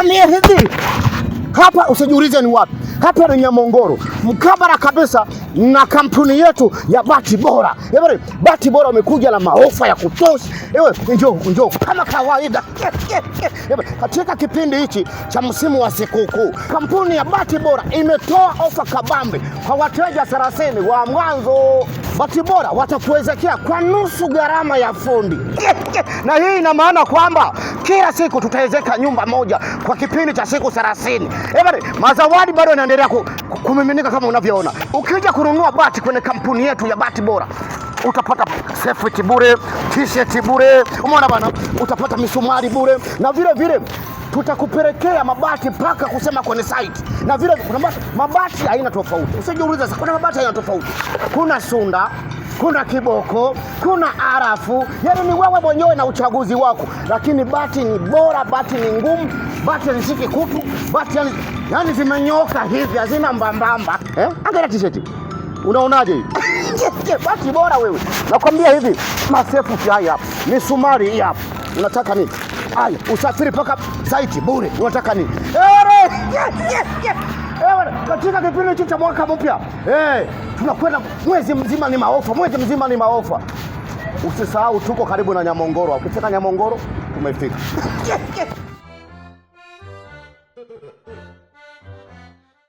ni hivi. Hapa usijiulize ni wapi. Hapa ni Nyamongoro, mkabara kabisa na kampuni yetu ya Bati Bora. Ewe, Bati Bora wamekuja na maofa ya kutosha. Ewe, njoo kama kawaida. Ewe, katika kipindi hichi cha msimu wa sikukuu, kampuni ya Bati Bora imetoa ofa kabambe kwa wateja 30 wa mwanzo. Bati Bora watakuwezekea kwa nusu gharama ya fundi. Na hii ina maana kwamba kila siku tutaezeka nyumba moja kwa kipindi cha siku 30. Ewe, mazawadi bado yanaendelea kumiminika kama unavyoona. Ukija kununua bati kwenye kampuni yetu ya Bati Bora, utapata safety bure, t-shirt bure, umeona bana, utapata misumari bure, na vile vile tutakupelekea mabati mpaka kusema kwenye site. Na vile kuna mabati aina tofauti. Usijiulize sasa, kuna mabati aina tofauti. Kuna Sunda, kuna Kiboko, kuna Arafu. Yaani ni wewe mwenyewe na uchaguzi wako. Lakini bati ni bora, bati ni ngumu, bati hazishiki kutu, bati yani zimenyoka hivi, hazina mbambamba. Angalia t-shirt. Unaonaje hivi? Bati bora wewe. Nakwambia hivi, masefu haya, misumari hii hapa. Unataka nini? Haya, usafiri paka site bure. Unataka nini? Katika kipindi hicho cha mwaka mpya, tunakwenda mwezi mzima ni maofa. Usisahau tuko karibu na Nyamongoro. Ukifika Nyamongoro tumefika.